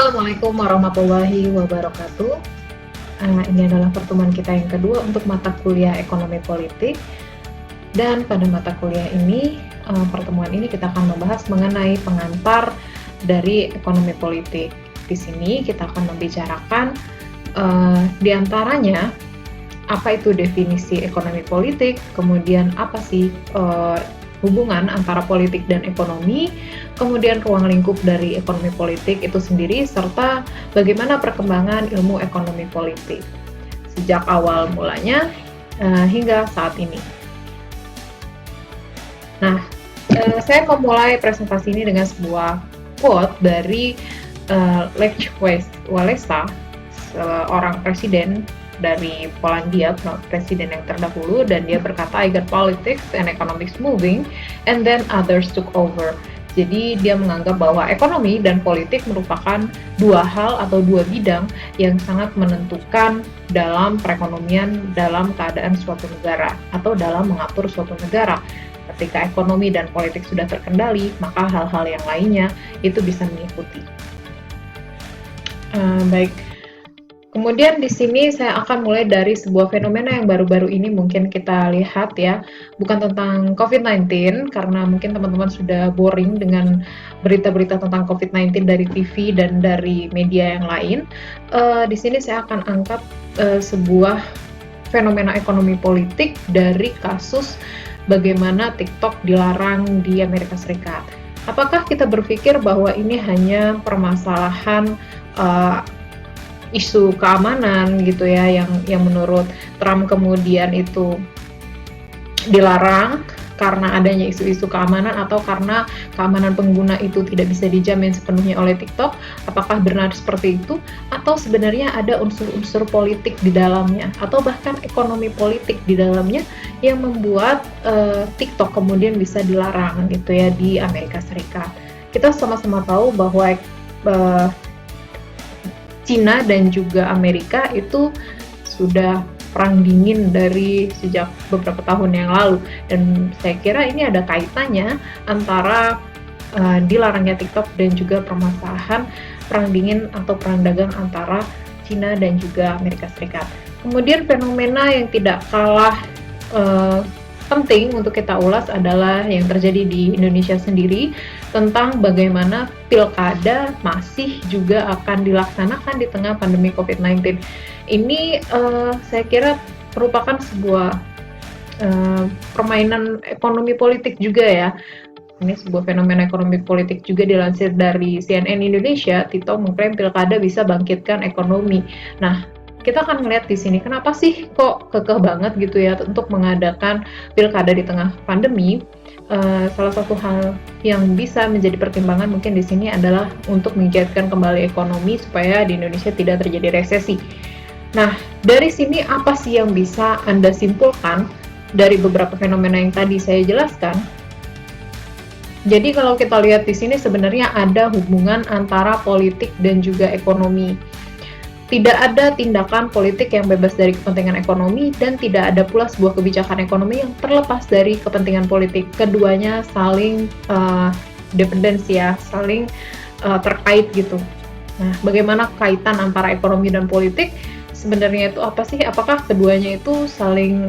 Assalamualaikum warahmatullahi wabarakatuh. Ini adalah pertemuan kita yang kedua untuk mata kuliah ekonomi politik. Dan pada mata kuliah ini, pertemuan ini kita akan membahas mengenai pengantar dari ekonomi politik. Di sini kita akan membicarakan di antaranya apa itu definisi ekonomi politik, kemudian apa sih hubungan antara politik dan ekonomi, kemudian ruang lingkup dari ekonomi politik itu sendiri, serta bagaimana perkembangan ilmu ekonomi politik sejak awal mulanya hingga saat ini. Nah, saya memulai presentasi ini dengan sebuah quote dari Lech Wałęsa, seorang presiden dari Polandia, presiden yang terdahulu, dan dia berkata, "I got politics and economics moving, and then others took over." Jadi dia menganggap bahwa ekonomi dan politik merupakan dua hal atau dua bidang yang sangat menentukan dalam perekonomian dalam keadaan suatu negara atau dalam mengatur suatu negara. Ketika ekonomi dan politik sudah terkendali, maka hal-hal yang lainnya itu bisa mengikuti. Baik. Kemudian di sini saya akan mulai dari sebuah fenomena yang baru-baru ini mungkin kita lihat ya, bukan tentang COVID-19 karena mungkin teman-teman sudah boring dengan berita-berita tentang COVID-19 dari TV dan dari media yang lain. Di sini saya akan angkat sebuah fenomena ekonomi politik dari kasus bagaimana TikTok dilarang di Amerika Serikat. Apakah kita berpikir bahwa ini hanya permasalahan isu keamanan gitu ya, yang menurut Trump kemudian itu dilarang karena adanya isu-isu keamanan, atau karena keamanan pengguna itu tidak bisa dijamin sepenuhnya oleh TikTok? Apakah benar seperti itu? Atau sebenarnya ada unsur-unsur politik di dalamnya, atau bahkan ekonomi politik di dalamnya yang membuat TikTok kemudian bisa dilarang gitu ya di Amerika Serikat? Kita sama-sama tahu bahwa Cina dan juga Amerika itu sudah perang dingin dari sejak beberapa tahun yang lalu, dan saya kira ini ada kaitannya antara dilarangnya TikTok dan juga permasalahan perang dingin atau perang dagang antara Cina dan juga Amerika Serikat. Kemudian fenomena yang tidak kalah penting untuk kita ulas adalah yang terjadi di Indonesia sendiri, tentang bagaimana pilkada masih juga akan dilaksanakan di tengah pandemi COVID-19. Ini saya kira merupakan sebuah permainan ekonomi politik juga ya. Ini sebuah fenomena ekonomi politik juga. Dilansir dari CNN Indonesia, Tito mengklaim pilkada bisa bangkitkan ekonomi. Nah, kita akan melihat di sini kenapa sih kok kekeh banget gitu ya untuk mengadakan pilkada di tengah pandemi. Salah satu hal yang bisa menjadi pertimbangan mungkin di sini adalah untuk menggiatkan kembali ekonomi supaya di Indonesia tidak terjadi resesi. Nah, dari sini apa sih yang bisa Anda simpulkan dari beberapa fenomena yang tadi saya jelaskan? Jadi kalau kita lihat di sini sebenarnya ada hubungan antara politik dan juga ekonomi. Tidak ada tindakan politik yang bebas dari kepentingan ekonomi, dan tidak ada pula sebuah kebijakan ekonomi yang terlepas dari kepentingan politik. Keduanya saling dependensi ya, saling terkait gitu. Nah, bagaimana kaitan antara ekonomi dan politik? Sebenarnya itu apa sih? Apakah keduanya itu saling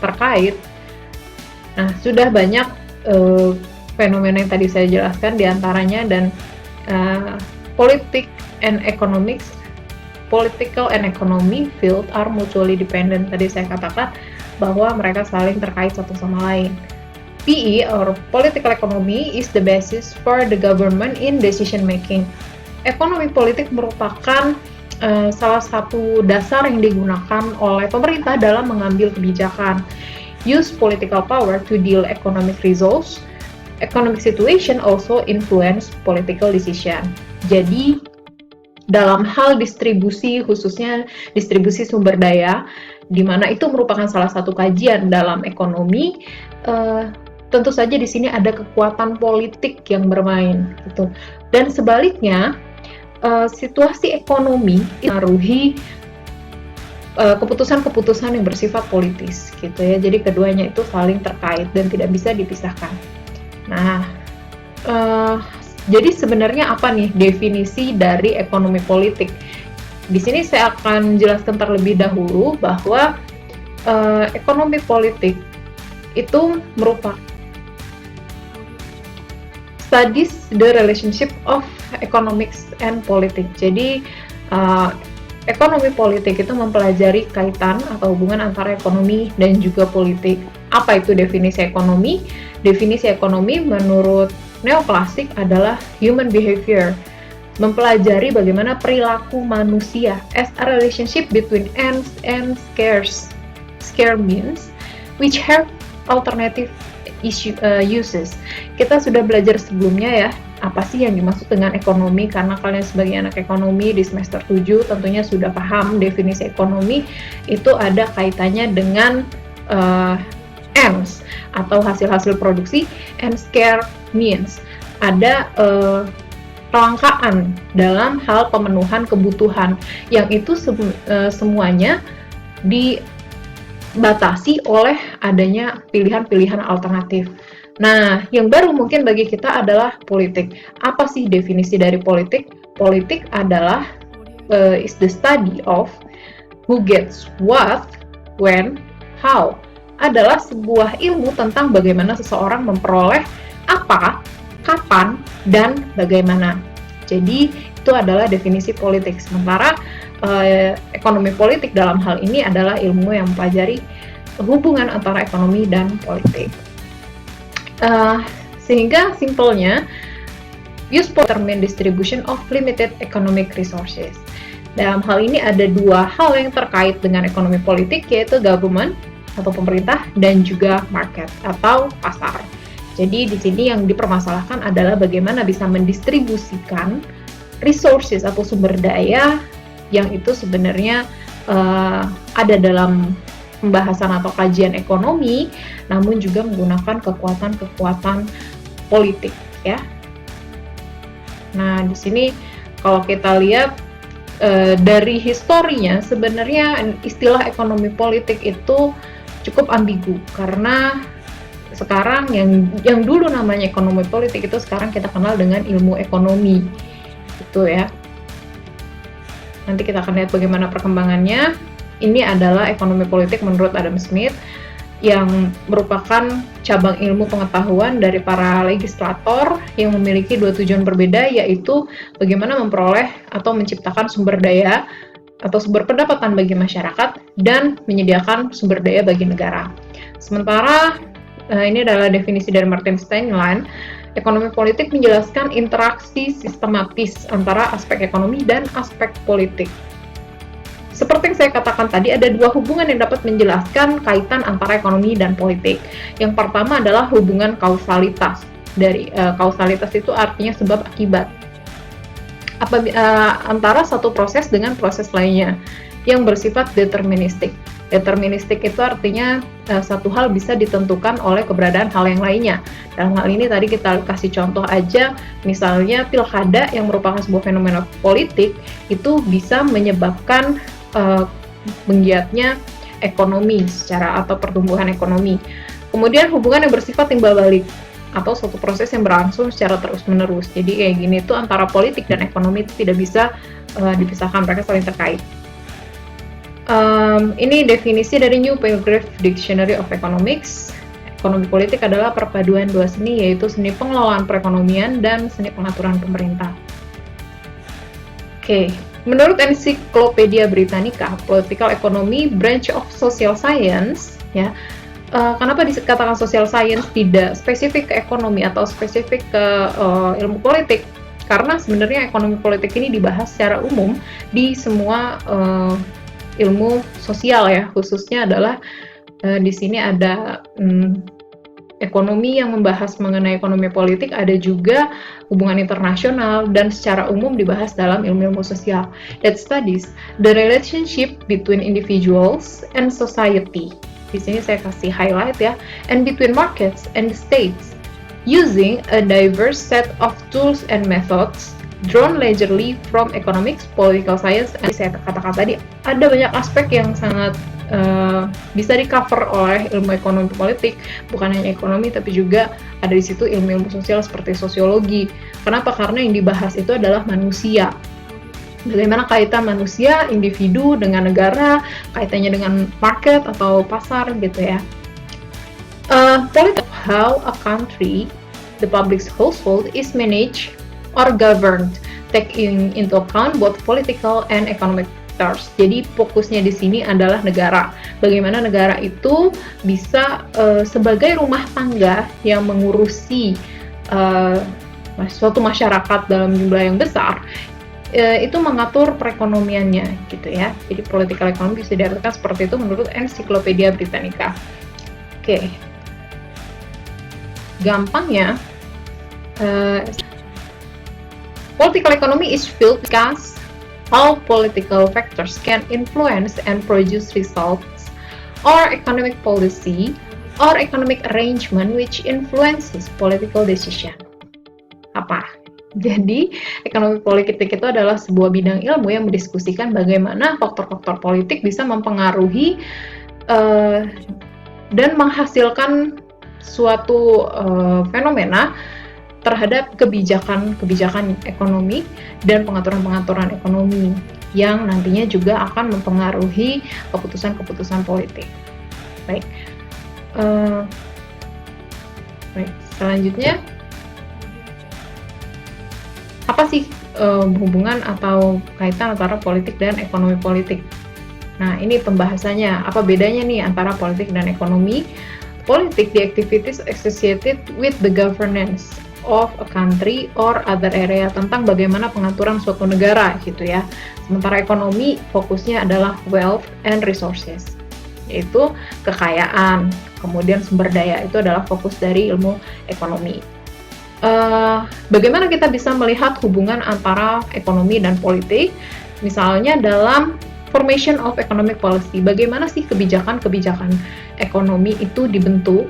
terkait? Nah, sudah banyak fenomena yang tadi saya jelaskan diantaranya, dan politik and economics, political and economy field are mutually dependent. Tadi saya katakan bahwa mereka saling terkait satu sama lain. PE or political economy is the basis for the government in decision making. Ekonomi politik merupakan salah satu dasar yang digunakan oleh pemerintah dalam mengambil kebijakan. Use political power to deal economic results. Economic situation also influence political decision. Jadi dalam hal distribusi, khususnya distribusi sumber daya, di mana itu merupakan salah satu kajian dalam ekonomi, tentu saja di sini ada kekuatan politik yang bermain, gitu. Dan sebaliknya, situasi ekonomi mengaruhi keputusan-keputusan yang bersifat politis, gitu ya. Jadi keduanya itu saling terkait dan tidak bisa dipisahkan. Nah, Jadi sebenarnya apa nih definisi dari ekonomi politik? Di sini saya akan jelaskan terlebih dahulu bahwa ekonomi politik itu merupakan studies the relationship of economics and politics. Jadi ekonomi politik itu mempelajari kaitan atau hubungan antara ekonomi dan juga politik. Apa itu definisi ekonomi? Definisi ekonomi menurut neoklasik adalah human behavior, mempelajari bagaimana perilaku manusia as a relationship between ends and scarce. Scare means which have alternative uses. Kita sudah belajar sebelumnya ya, apa sih yang dimaksud dengan ekonomi, karena kalian sebagai anak ekonomi di semester 7 tentunya sudah paham definisi ekonomi itu ada kaitannya dengan ends atau hasil-hasil produksi, and scare means ada kelangkaan dalam hal pemenuhan kebutuhan yang itu semuanya dibatasi oleh adanya pilihan-pilihan alternatif. Nah, yang baru mungkin bagi kita adalah politik. Apa sih definisi dari politik? Politik adalah is the study of who gets what, when, how. Adalah sebuah ilmu tentang bagaimana seseorang memperoleh apa, kapan, dan bagaimana. Jadi, itu adalah definisi politik. Sementara ekonomi politik dalam hal ini adalah ilmu yang mempelajari hubungan antara ekonomi dan politik. Sehingga simpelnya, use determine distribution of limited economic resources. Dalam hal ini ada dua hal yang terkait dengan ekonomi politik, yaitu government atau pemerintah dan juga market atau pasar. Jadi di sini yang dipermasalahkan adalah bagaimana bisa mendistribusikan resources atau sumber daya yang itu sebenarnya ada dalam pembahasan atau kajian ekonomi, namun juga menggunakan kekuatan-kekuatan politik ya. Nah, di sini kalau kita lihat dari historinya, sebenarnya istilah ekonomi politik itu cukup ambigu, karena sekarang yang dulu namanya ekonomi politik itu sekarang kita kenal dengan ilmu ekonomi gitu ya. Nanti kita akan lihat bagaimana perkembangannya. Ini adalah ekonomi politik menurut Adam Smith, yang merupakan cabang ilmu pengetahuan dari para legislator yang memiliki dua tujuan berbeda, yaitu bagaimana memperoleh atau menciptakan sumber daya atau sumber pendapatan bagi masyarakat dan menyediakan sumber daya bagi negara. Sementara ini adalah definisi dari Martin Steinlein. Ekonomi politik menjelaskan interaksi sistematis antara aspek ekonomi dan aspek politik. Seperti yang saya katakan tadi, ada dua hubungan yang dapat menjelaskan kaitan antara ekonomi dan politik. Yang pertama adalah hubungan kausalitas. Kausalitas itu artinya sebab akibat. Antara satu proses dengan proses lainnya yang bersifat deterministik. Deterministik itu artinya satu hal bisa ditentukan oleh keberadaan hal yang lainnya. Dalam hal ini tadi kita kasih contoh aja, misalnya pilkada yang merupakan sebuah fenomena politik itu bisa menyebabkan menggiatnya ekonomi secara atau pertumbuhan ekonomi. Kemudian hubungan yang bersifat timbal balik atau suatu proses yang berlangsung secara terus-menerus. Jadi kayak gini tuh antara politik dan ekonomi itu tidak bisa dipisahkan, mereka saling terkait. Ini definisi dari New Paragraph Dictionary of Economics. Ekonomi politik adalah perpaduan dua seni, yaitu seni pengelolaan perekonomian dan seni pengaturan pemerintah. Oke. Menurut Encyclopedia Britannica, Political Economy branch of social science, ya. Kenapa dikatakan social science tidak spesifik ke ekonomi atau spesifik ke ilmu politik? Karena sebenarnya ekonomi politik ini dibahas secara umum di semua ilmu sosial ya, khususnya adalah di sini ada ekonomi yang membahas mengenai ekonomi politik, ada juga hubungan internasional, dan secara umum dibahas dalam ilmu-ilmu sosial that studies the relationship between individuals and society. Di sini saya kasih highlight ya, and between markets and states, using a diverse set of tools and methods drawn leisurely from economics, political science, and saya katakan tadi ada banyak aspek yang sangat bisa di-cover oleh ilmu ekonomi politik, bukan hanya ekonomi tapi juga ada di situ ilmu-ilmu sosial seperti sosiologi. Kenapa? Karena yang dibahas itu adalah manusia. Bagaimana kaitan manusia, individu dengan negara, kaitannya dengan market atau pasar gitu ya. Politics, how a country, the public household is managed or governed, taking into account both political and economic factors. Jadi fokusnya di sini adalah negara. Bagaimana negara itu bisa sebagai rumah tangga yang mengurusi suatu masyarakat dalam jumlah yang besar, itu mengatur perekonomiannya gitu ya. Jadi political economy bisa diartikan seperti itu menurut Encyclopedia Britannica. Oke. Gampangnya, political economy is field because all political factors can influence and produce results or economic policy or economic arrangement which influences political decision. Apa? Jadi, ekonomi politik itu adalah sebuah bidang ilmu yang mendiskusikan bagaimana faktor-faktor politik bisa mempengaruhi dan menghasilkan suatu fenomena terhadap kebijakan ekonomi dan pengaturan-pengaturan ekonomi yang nantinya juga akan mempengaruhi keputusan-keputusan politik. Baik, selanjutnya apa sih hubungan atau kaitan antara politik dan ekonomi politik? Nah, ini pembahasannya. Apa bedanya nih antara politik dan ekonomi? Politik, the activities associated with the governance of a country or other area, tentang bagaimana pengaturan suatu negara gitu ya. Sementara ekonomi fokusnya adalah wealth and resources, yaitu kekayaan, kemudian sumber daya, itu adalah fokus dari ilmu ekonomi. Bagaimana kita bisa melihat hubungan antara ekonomi dan politik? Misalnya dalam formation of economic policy, bagaimana sih kebijakan-kebijakan ekonomi itu dibentuk.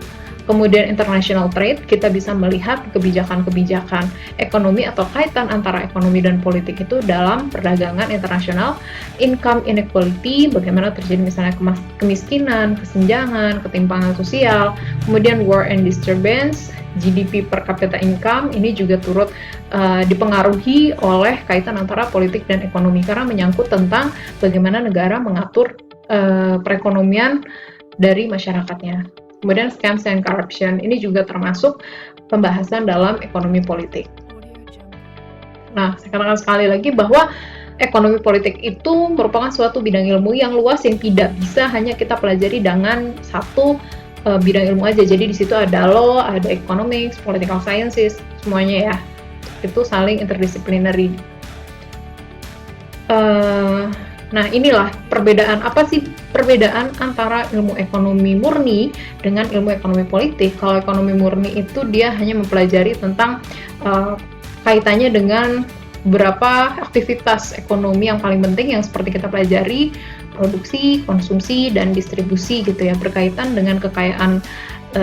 Kemudian international trade, kita bisa melihat kebijakan-kebijakan ekonomi atau kaitan antara ekonomi dan politik itu dalam perdagangan internasional. Income inequality, bagaimana terjadi misalnya kemiskinan, kesenjangan, ketimpangan sosial. Kemudian war and disturbance, GDP per capita income, ini juga turut dipengaruhi oleh kaitan antara politik dan ekonomi karena menyangkut tentang bagaimana negara mengatur perekonomian dari masyarakatnya. Kemudian scams and corruption, ini juga termasuk pembahasan dalam ekonomi politik. Nah, saya katakan sekali lagi bahwa ekonomi politik itu merupakan suatu bidang ilmu yang luas yang tidak bisa hanya kita pelajari dengan satu bidang ilmu aja. Jadi di situ ada law, ada economics, political sciences, semuanya ya. Itu saling interdisciplinary. Nah, inilah perbedaan. Apa sih perbedaan antara ilmu ekonomi murni dengan ilmu ekonomi politik? Kalau ekonomi murni itu dia hanya mempelajari tentang kaitannya dengan beberapa aktivitas ekonomi yang paling penting yang seperti kita pelajari, produksi, konsumsi, dan distribusi gitu ya, berkaitan dengan kekayaan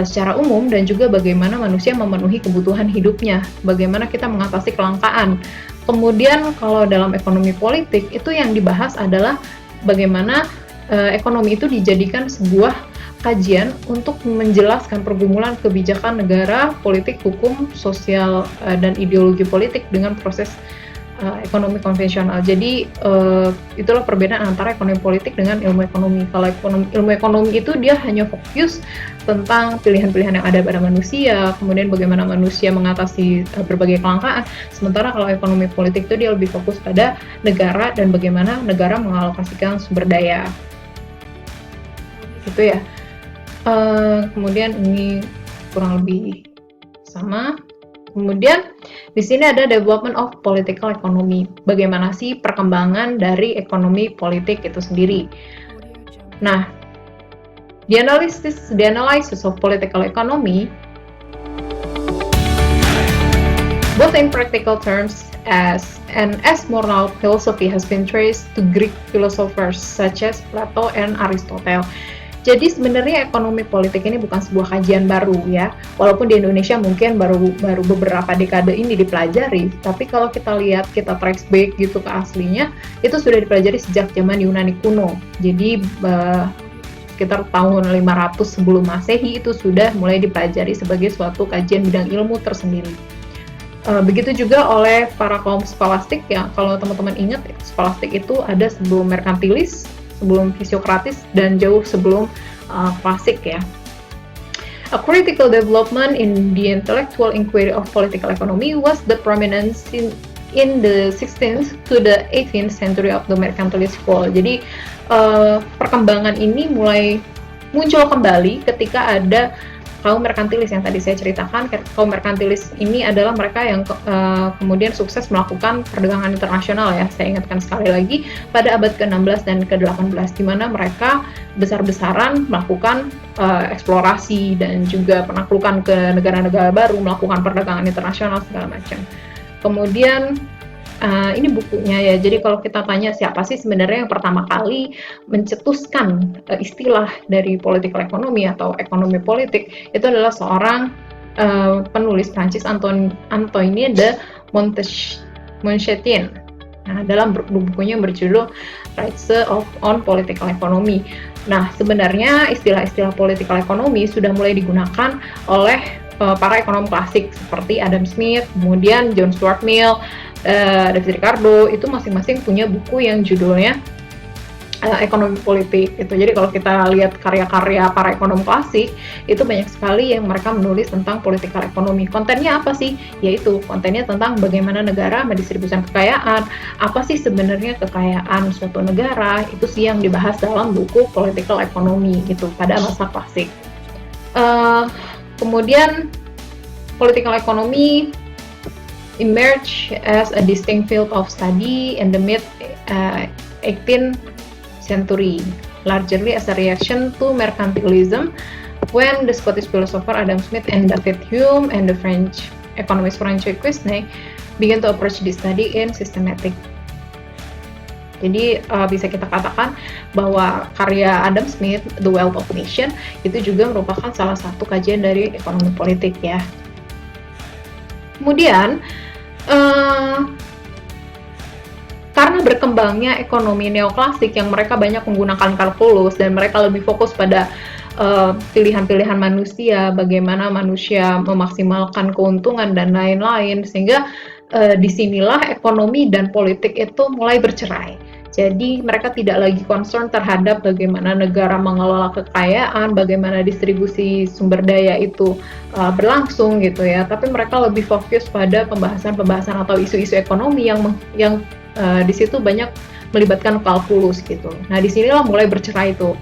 secara umum dan juga bagaimana manusia memenuhi kebutuhan hidupnya, bagaimana kita mengatasi kelangkaan. Kemudian kalau dalam ekonomi politik itu yang dibahas adalah bagaimana ekonomi itu dijadikan sebuah kajian untuk menjelaskan pergumulan kebijakan negara, politik, hukum, sosial, dan ideologi politik dengan proses ekonomi konvensional. Jadi itulah perbedaan antara ekonomi politik dengan ilmu ekonomi. Kalau ilmu ekonomi itu dia hanya fokus tentang pilihan-pilihan yang ada pada manusia, kemudian bagaimana manusia mengatasi berbagai kelangkaan. Sementara kalau ekonomi politik itu dia lebih fokus pada negara dan bagaimana negara mengalokasikan sumber daya. Gitu ya. Kemudian ini kurang lebih sama. Kemudian di sini ada development of political economy. Bagaimana sih perkembangan dari ekonomi politik itu sendiri? Nah, the analysis of political economy, both in practical terms as moral philosophy has been traced to Greek philosophers such as Plato and Aristotle. Jadi sebenarnya ekonomi politik ini bukan sebuah kajian baru ya, walaupun di Indonesia mungkin baru beberapa dekade ini dipelajari, tapi kalau kita lihat, kita trace back gitu ke aslinya, itu sudah dipelajari sejak zaman Yunani kuno. Jadi sekitar tahun 500 sebelum Masehi itu sudah mulai dipelajari sebagai suatu kajian bidang ilmu tersendiri. Begitu juga oleh para kaum skolastik ya, kalau teman-teman ingat skolastik itu ada sebelum merkantilis, sebelum fisiokratis, dan jauh sebelum klasik ya. A critical development in the intellectual inquiry of political economy was the prominence in the 16th to the 18th century of the mercantilist school. Jadi perkembangan ini mulai muncul kembali ketika ada kaum merkantilis yang tadi saya ceritakan. Kaum merkantilis ini adalah mereka yang kemudian sukses melakukan perdagangan internasional ya. Saya ingatkan sekali lagi pada abad ke-16 dan ke-18 di mana mereka besar-besaran melakukan eksplorasi dan juga penaklukan ke negara-negara baru, melakukan perdagangan internasional segala macam. Kemudian ini bukunya ya, jadi kalau kita tanya siapa sih sebenarnya yang pertama kali mencetuskan istilah dari political economy atau ekonomi politik, itu adalah seorang penulis Prancis, Antoine de Montchatien. Nah, dalam bukunya yang berjudul Rights on Political Economy. Nah, sebenarnya istilah-istilah political economy sudah mulai digunakan oleh para ekonom klasik seperti Adam Smith, kemudian John Stuart Mill, David Ricardo, itu masing-masing punya buku yang judulnya ekonomi politik gitu. Jadi kalau kita lihat karya-karya para ekonom klasik, itu banyak sekali yang mereka menulis tentang political economy. Kontennya apa sih? Yaitu kontennya tentang bagaimana negara mendistribusikan kekayaan, apa sih sebenarnya kekayaan suatu negara, itu sih yang dibahas dalam buku political economy gitu pada masa klasik. Kemudian political economy emerged as a distinct field of study in the mid-18th century, largely as a reaction to mercantilism, when the Scottish philosopher Adam Smith and David Hume and the French economist François Quesnay began to approach this study in systematic. Jadi bisa kita katakan bahwa karya Adam Smith, The Wealth of Nations, itu juga merupakan salah satu kajian dari ekonomi politik ya. Kemudian karena berkembangnya ekonomi neoklasik yang mereka banyak menggunakan kalkulus dan mereka lebih fokus pada pilihan-pilihan manusia, bagaimana manusia memaksimalkan keuntungan dan lain-lain, sehingga disinilah ekonomi dan politik itu mulai bercerai. Jadi mereka tidak lagi concern terhadap bagaimana negara mengelola kekayaan, bagaimana distribusi sumber daya itu berlangsung gitu ya. Tapi mereka lebih fokus pada pembahasan-pembahasan atau isu-isu ekonomi yang di situ banyak melibatkan kalkulus gitu. Nah, disinilah mulai bercerai itu.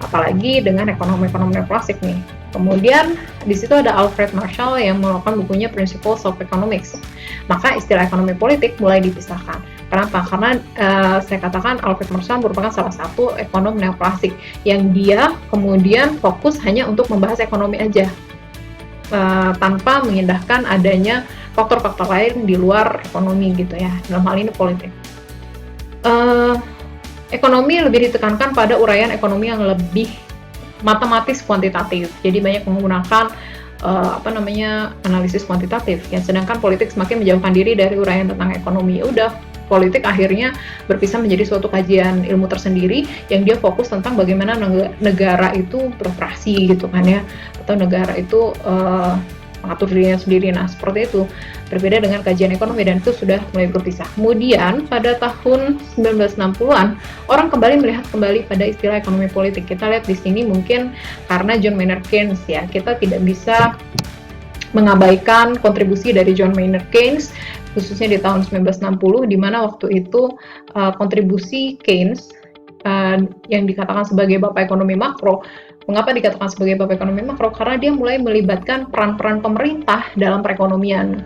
Apalagi dengan ekonomi-ekonomi klasik nih. Kemudian di situ ada Alfred Marshall yang melakukan bukunya Principles of Economics. Maka istilah ekonomi politik mulai dipisahkan. Kenapa? Karena saya katakan Alfred Marshall merupakan salah satu ekonom neoklasik yang dia kemudian fokus hanya untuk membahas ekonomi aja, tanpa mengindahkan adanya faktor-faktor lain di luar ekonomi gitu ya, dalam hal ini politik. Ekonomi lebih ditekankan pada uraian ekonomi yang lebih matematis kuantitatif, jadi banyak menggunakan analisis kuantitatif ya, sedangkan politik semakin menjauhkan diri dari uraian tentang ekonomi. Udah, politik akhirnya berpisah menjadi suatu kajian ilmu tersendiri yang dia fokus tentang bagaimana negara itu beroperasi gitu kan ya, atau negara itu mengatur dirinya sendiri. Nah, seperti itu. Berbeda dengan kajian ekonomi dan itu sudah mulai berpisah. Kemudian pada tahun 1960-an, orang kembali melihat kembali pada istilah ekonomi politik. Kita lihat di sini mungkin karena John Maynard Keynes ya, kita tidak bisa mengabaikan kontribusi dari John Maynard Keynes, khususnya di tahun 1960, di mana waktu itu kontribusi Keynes yang dikatakan sebagai bapak ekonomi makro. Mengapa dikatakan sebagai bapak ekonomi makro? Karena dia mulai melibatkan peran-peran pemerintah dalam perekonomian,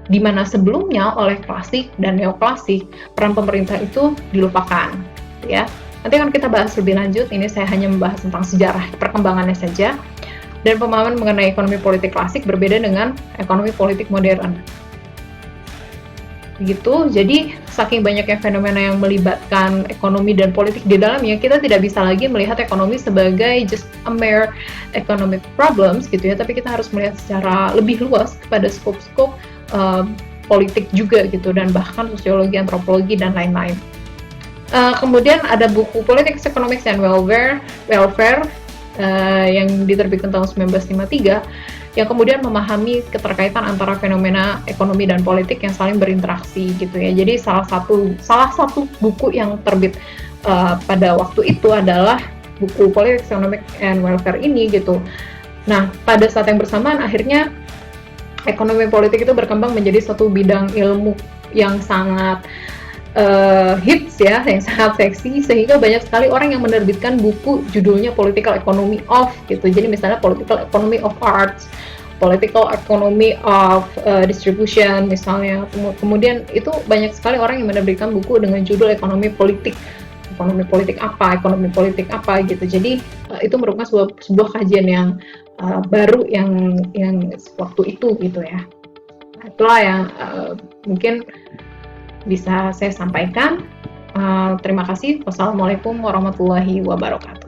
di mana sebelumnya oleh klasik dan neoklasik peran pemerintah itu dilupakan, ya. Nanti akan kita bahas lebih lanjut. Ini saya hanya membahas tentang sejarah perkembangannya saja. Dan pemahaman mengenai ekonomi politik klasik berbeda dengan ekonomi politik modern. Begitu, jadi saking banyaknya fenomena yang melibatkan ekonomi dan politik di dalamnya, kita tidak bisa lagi melihat ekonomi sebagai just a mere economic problems gitu ya, tapi kita harus melihat secara lebih luas kepada skop-skop politik juga gitu, dan bahkan sosiologi, antropologi, dan lain-lain. Kemudian ada buku Politics, Economics, and Welfare yang diterbitkan tahun 1953 yang kemudian memahami keterkaitan antara fenomena ekonomi dan politik yang saling berinteraksi gitu ya. Jadi salah satu buku yang terbit pada waktu itu adalah buku Politics, Economics, and Welfare ini gitu. Nah, pada saat yang bersamaan akhirnya ekonomi politik itu berkembang menjadi satu bidang ilmu yang sangat hits ya, yang sangat seksi, sehingga banyak sekali orang yang menerbitkan buku judulnya Political Economy of gitu. Jadi misalnya Political Economy of Arts, Political Economy of Distribution misalnya. Kemudian itu banyak sekali orang yang menerbitkan buku dengan judul ekonomi politik apa gitu. Jadi itu merupakan sebuah kajian yang baru yang waktu itu gitu ya. Itulah yang mungkin bisa saya sampaikan. Terima kasih. Wassalamualaikum warahmatullahi wabarakatuh.